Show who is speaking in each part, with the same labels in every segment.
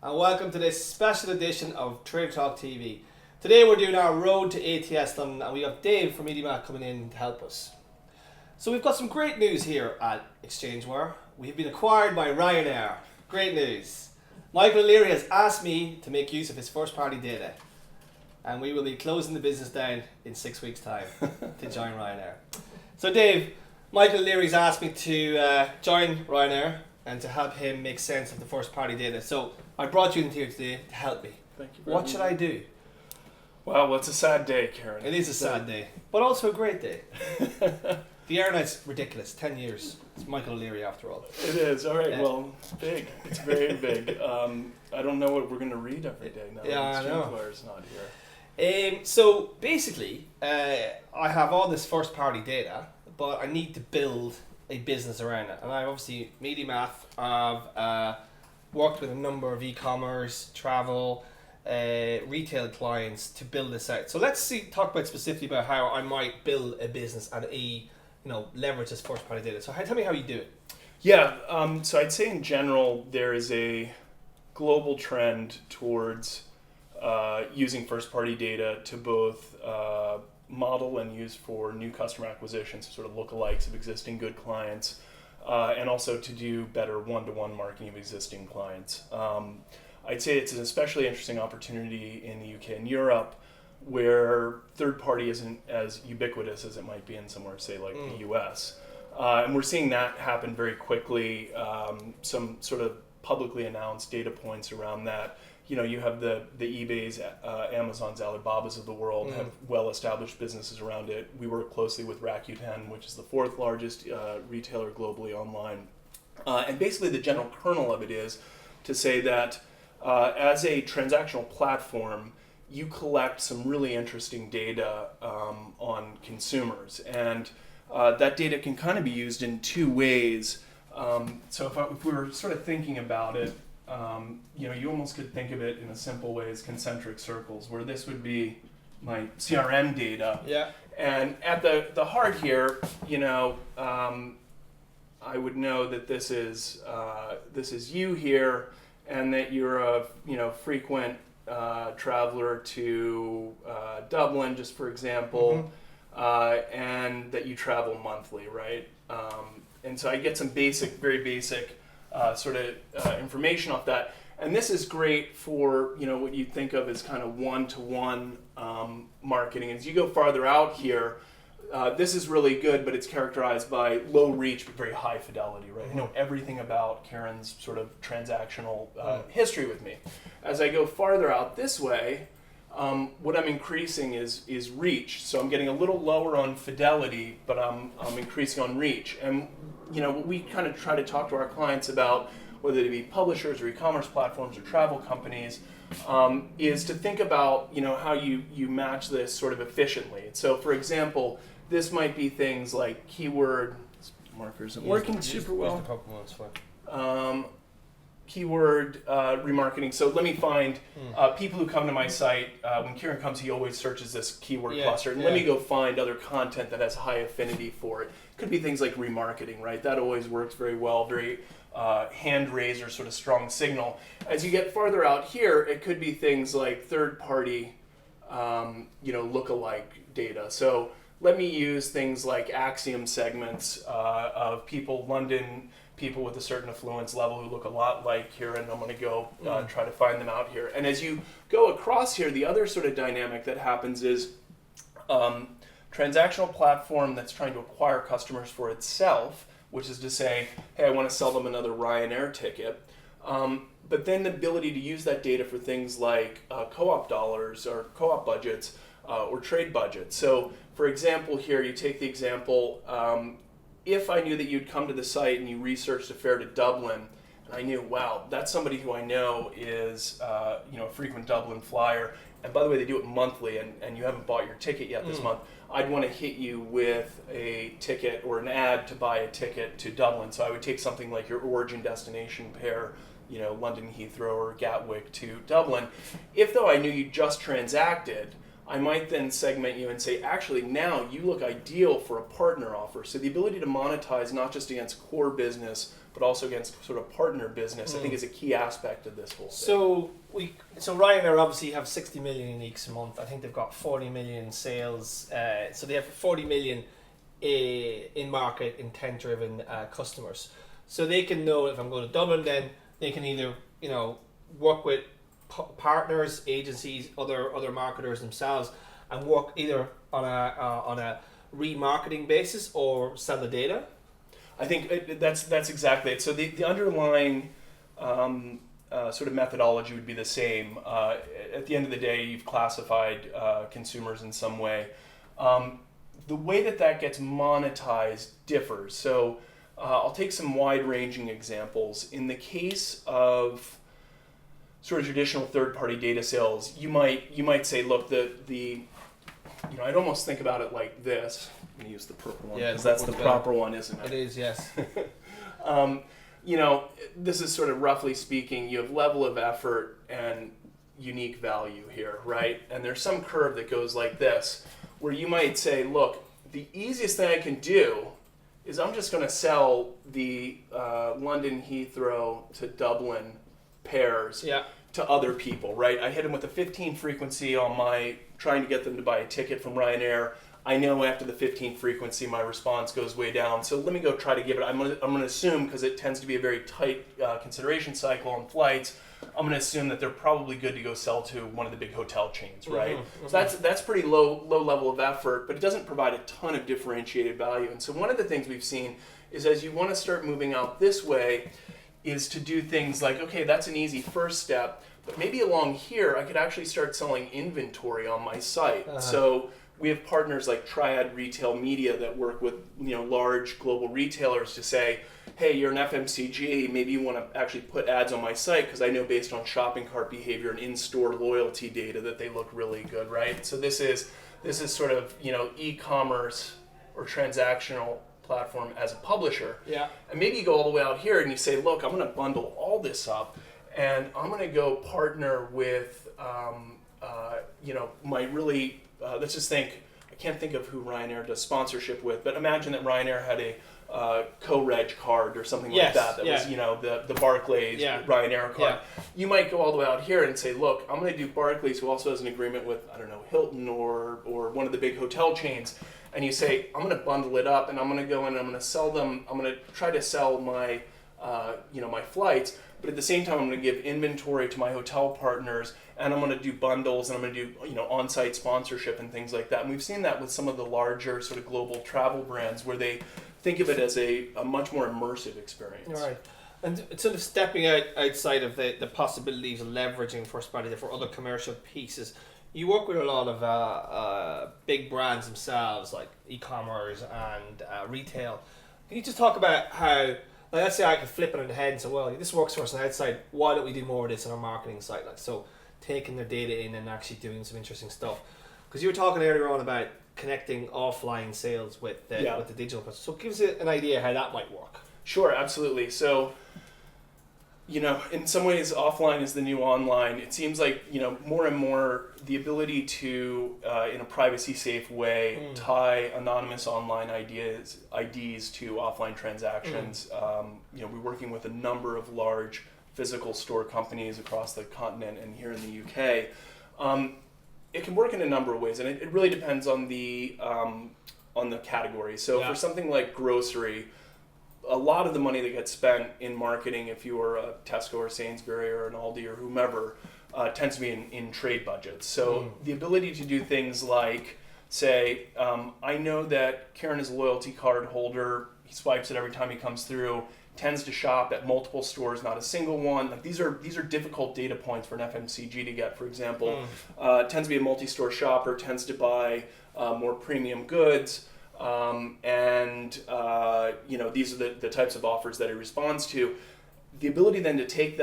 Speaker 1: and welcome to this special edition of Trade Talk TV. Today we're doing our road to ATS London, and we have Dave from MediaMarkt coming in to help us. So we've got some great news here at ExchangeWare. We've been acquired by Ryanair. Great news. Michael O'Leary has asked me to make use of his first party data, and we will be closing the business down in 6 weeks' time to join Ryanair. So Dave, Michael O'Leary's asked me to join Ryanair and to help him make sense of the first party data. So I brought you in here today to help me.
Speaker 2: Thank you.
Speaker 1: What should I do?
Speaker 2: Well, it's a sad day, Karen.
Speaker 1: It is a sad day, but also a great day. The airline's ridiculous. 10 years. It's Michael O'Leary after all.
Speaker 2: It is. All right.
Speaker 1: Yeah.
Speaker 2: Well, it's big. It's very big. I don't know what we're going to read every day now.
Speaker 1: Yeah, I know.
Speaker 2: ExchangeWare's not here.
Speaker 1: So basically, I have all this first party data, but I need to build a business around it. And I obviously, MediaMarkt, I've worked with a number of e-commerce, travel, retail clients to build this out. So let's talk about specifically about how I might build a business and leverage this first party data. So tell me how you do it.
Speaker 2: Yeah. So I'd say in general, there is a global trend towards using first party data to both model and use for new customer acquisition, so sort of lookalikes of existing good clients, and also to do better one-to-one marketing of existing clients. I'd say it's an especially interesting opportunity in the UK and Europe, where third party isn't as ubiquitous as it might be in somewhere, say, like the US. And we're seeing that happen very quickly. Some sort of publicly announced data points around that. You know, you have the eBays, Amazons, Alibabas of the world have well-established businesses around it. We work closely with Rakuten, which is the fourth largest retailer globally online. And basically the general kernel of it is to say that as a transactional platform, you collect some really interesting data on consumers. And that data can kind of be used in two ways. So if we were sort of thinking about it, you almost could think of it in a simple way as concentric circles, where this would be my CRM data.
Speaker 1: Yeah.
Speaker 2: And at the heart here, I would know that this is you here, and that you're a frequent traveler to Dublin, just for example, and that you travel monthly, right? And so I get some very basic information off that. And this is great for what you think of as kind of one-to-one marketing. As you go farther out here, this is really good, but it's characterized by low reach but very high fidelity, right? I know everything about Karen's sort of transactional history with me. As I go farther out this way, what I'm increasing is reach. So I'm getting a little lower on fidelity, but I'm increasing on reach. And what we kind of try to talk to our clients about, whether they be publishers or e-commerce platforms or travel companies, is to think about how you match this sort of efficiently. So for example, this might be things like keyword markers isn't working super well. Keyword remarketing. So let me find people who come to my site. When Kieran comes, he always searches this keyword cluster. And let me go find other content that has high affinity for it. Could be things like remarketing, right? That always works very well, very hand raiser sort of strong signal. As you get farther out here, it could be things like third-party, lookalike data. So let me use things like Axiom segments of people, London people with a certain affluence level who look a lot like here, and I'm going to go try to find them out here. And as you go across here, the other sort of dynamic that happens is transactional platform that's trying to acquire customers for itself, which is to say, hey, I want to sell them another Ryanair ticket. But then the ability to use that data for things like co-op dollars or co-op budgets or trade budgets. So for example, here you take the example, if I knew that you'd come to the site and you researched a fare to Dublin, and I knew, wow, that's somebody who I know is a frequent Dublin flyer, and by the way, they do it monthly, and you haven't bought your ticket yet this month, I'd want to hit you with a ticket or an ad to buy a ticket to Dublin. So I would take something like your origin destination pair, London Heathrow or Gatwick to Dublin. If though I knew you just transacted, I might then segment you and say, actually, now you look ideal for a partner offer. So the ability to monetize not just against core business, but also against sort of partner business, I think is a key aspect of this whole thing.
Speaker 1: So Ryanair obviously have 60 million uniques a month. I think they've got 40 million sales. So they have 40 million in market intent-driven customers. So they can know if I'm going to Dublin, then they can either work with partners, agencies, other marketers themselves, and work either on a remarketing basis or sell the data.
Speaker 2: I think that's exactly it. So the underlying sort of methodology would be the same. At the end of the day, you've classified consumers in some way. The way that gets monetized differs. So I'll take some wide-ranging examples. In the case of sort of traditional third-party data sales, you might say, look, I'd almost think about it like this. I'm going to use the purple one because that's the proper one, isn't it?
Speaker 1: It is, yes.
Speaker 2: This is sort of roughly speaking, you have level of effort and unique value here, right? And there's some curve that goes like this, where you might say, look, the easiest thing I can do is I'm just going to sell the London Heathrow to Dublin pairs to other people, right? I hit them with a 15 frequency on my trying to get them to buy a ticket from Ryanair. I know after the 15 frequency, my response goes way down. So let me go try to give it. I'm going to assume, because it tends to be a very tight consideration cycle on flights, I'm going to assume that they're probably good to go sell to one of the big hotel chains, right? Mm-hmm. So that's pretty low level of effort, but it doesn't provide a ton of differentiated value. And so one of the things we've seen is as you want to start moving out this way is to do things like, okay, that's an easy first step, but maybe along here I could actually start selling inventory on my site. So we have partners like Triad Retail Media that work with large global retailers to say, hey, you're an FMCG, maybe you want to actually put ads on my site because I know based on shopping cart behavior and in-store loyalty data that they look really good, right? So this is sort of e-commerce or transactional platform as a publisher. Yeah. And maybe you go all the way out here and you say, look, I'm going to bundle all this up and I'm going to go partner with my really let's just think, I can't think of who Ryanair does sponsorship with, but imagine that Ryanair had a co-reg card or something like that was the Barclays Ryanair card. Yeah. You might go all the way out here and say, look, I'm going to do Barclays, who also has an agreement with, I don't know, Hilton or one of the big hotel chains, and you say, I'm going to bundle it up and I'm going to go in and I'm going to sell them, I'm going to try to sell my my flights, but at the same time I'm going to give inventory to my hotel partners and I'm going to do bundles and I'm going to do on-site sponsorship and things like that. And we've seen that with some of the larger sort of global travel brands where they think of it as a much more immersive experience.
Speaker 1: Right. And sort of stepping outside of the possibilities of leveraging first party for other commercial pieces, you work with a lot of big brands themselves, like e-commerce and retail. Can you just talk about how, like, let's say I could flip it on the head and say, well, this works for us on the outside, why don't we do more of this on our marketing side? Like, so taking their data in and actually doing some interesting stuff. Because you were talking earlier on about connecting offline sales with the digital process. So give us an idea how that might work.
Speaker 2: Sure, absolutely. So, in some ways, offline is the new online. It seems like, more and more the ability to, in a privacy-safe way, tie anonymous online IDs to offline transactions. We're working with a number of large physical store companies across the continent and here in the UK. It can work in a number of ways, and it really depends on the category. So for something like grocery, a lot of the money that gets spent in marketing, if you are a Tesco or Sainsbury or an Aldi or whomever, tends to be in trade budgets. So the ability to do things like, say, I know that Karen is a loyalty card holder, he swipes it every time he comes through, tends to shop at multiple stores, not a single one. Like these are difficult data points for an FMCG to get. For example, tends to be a multi-store shopper, tends to buy more premium goods, and these are the types of offers that it responds to. The ability then to take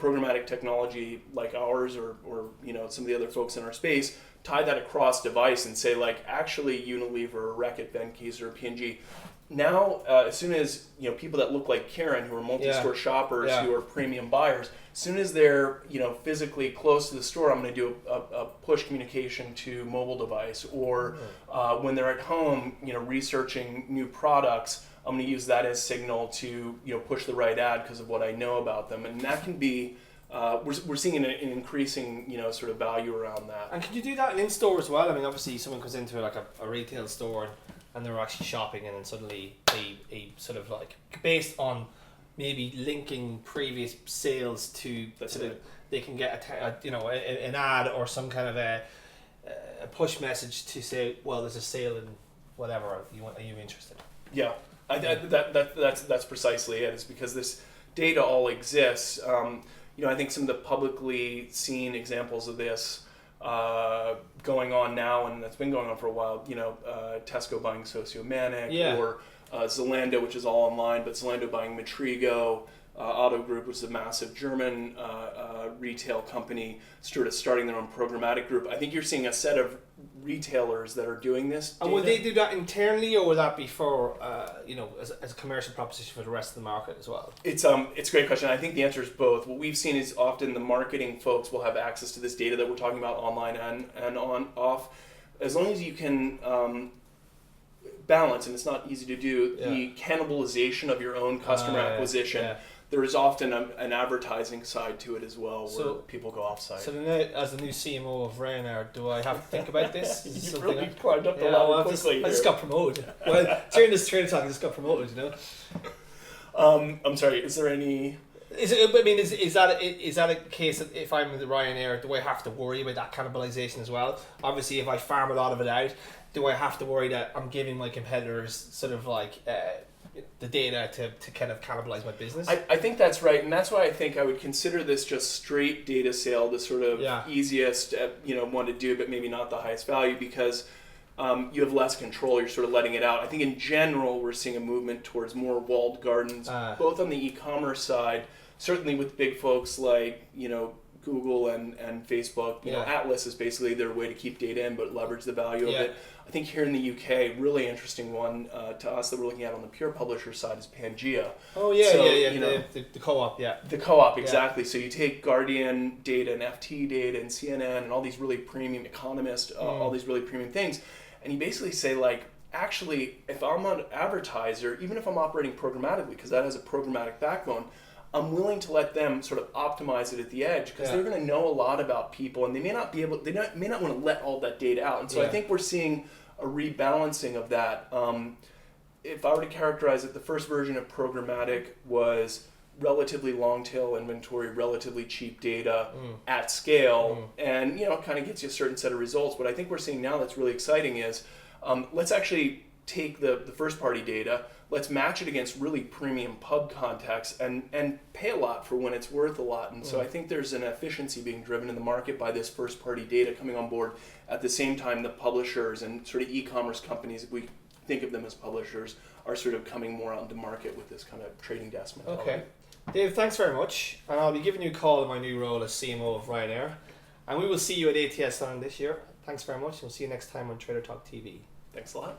Speaker 2: programmatic technology like ours or some of the other folks in our space tie that across device and say like, actually Unilever or Reckitt Benckiser or P&G, now as soon as people that look like Karen, who are multi-store shoppers, who are premium buyers, as soon as they're physically close to the store, I'm going to do a push communication to mobile device, or when they're at home researching new products, I'm going to use that as signal to push the right ad because of what I know about them. And that can be we're seeing an increasing sort of value around that.
Speaker 1: And can you do that in store as well? I mean, obviously someone comes into like a retail store and they're actually shopping, and then suddenly a sort of like, based on maybe linking previous sales to they can get an ad or some kind of a push message to say, well, there's a sale in whatever, are you interested?
Speaker 2: Yeah, that's precisely it. It's because this data all exists. I think some of the publicly seen examples of this going on now, and that's been going on for a while, Tesco buying Sociomanic, or Zalando, which is all online, but Zalando buying Matrigo, Auto Group, which is a massive German retail company, starting their own programmatic group. I think you're seeing a set of retailers that are doing this data.
Speaker 1: And will they do that internally, or will that be for as a commercial proposition for the rest of the market as well?
Speaker 2: It's a great question. I think the answer is both. What we've seen is often the marketing folks will have access to this data that we're talking about online and off, as long as you can balance, and it's not easy to do, the cannibalization of your own customer acquisition. Yeah. There is often an advertising side to it as well, where people go off-site. So
Speaker 1: now, as the new CMO of Ryanair, do I have to think about this?
Speaker 2: You've really climbed up the ladder quickly.
Speaker 1: I just got promoted. Well, during this trade talk, I just got promoted,
Speaker 2: I'm sorry, is there any...
Speaker 1: Is that a case that if I'm with the Ryanair, do I have to worry about that cannibalization as well? Obviously, if I farm a lot of it out, do I have to worry that I'm giving my competitors sort of like... the data to kind of cannibalize my business?
Speaker 2: I think that's right, and that's why I think I would consider this just straight data sale, the sort of easiest one to do, but maybe not the highest value, because you have less control. You're sort of letting it out. I think in general we're seeing a movement towards more walled gardens, both on the e-commerce side, certainly with big folks like Google and Facebook. Atlas is basically their way to keep data in but leverage the value of it. I think here in the UK, really interesting one to us that we're looking at on the pure publisher side is Pangea.
Speaker 1: Oh yeah, so, the co-op,
Speaker 2: The co-op, exactly. So you take Guardian data and FT data and CNN and all these really premium Economist, all these really premium things, and you basically say like, actually, if I'm an advertiser, even if I'm operating programmatically, because that has a programmatic backbone, I'm willing to let them sort of optimize it at the edge, because they're going to know a lot about people, and they may not want to let all that data out. And so I think we're seeing a rebalancing of that. If I were to characterize it, the first version of programmatic was relatively long tail inventory, relatively cheap data at scale, and kind of gets you a certain set of results. What I think we're seeing now that's really exciting is let's actually take the first party data, let's match it against really premium pub contexts and pay a lot for when it's worth a lot. And so I think there's an efficiency being driven in the market by this first party data coming on board. At the same time, the publishers and sort of e-commerce companies, if we think of them as publishers, are sort of coming more out into market with this kind of trading desk mentality.
Speaker 1: Okay. Dave, thanks very much. And I'll be giving you a call in my new role as CMO of Ryanair. And we will see you at ATS Land this year. Thanks very much. We'll see you next time on Trader Talk TV.
Speaker 2: Thanks a lot.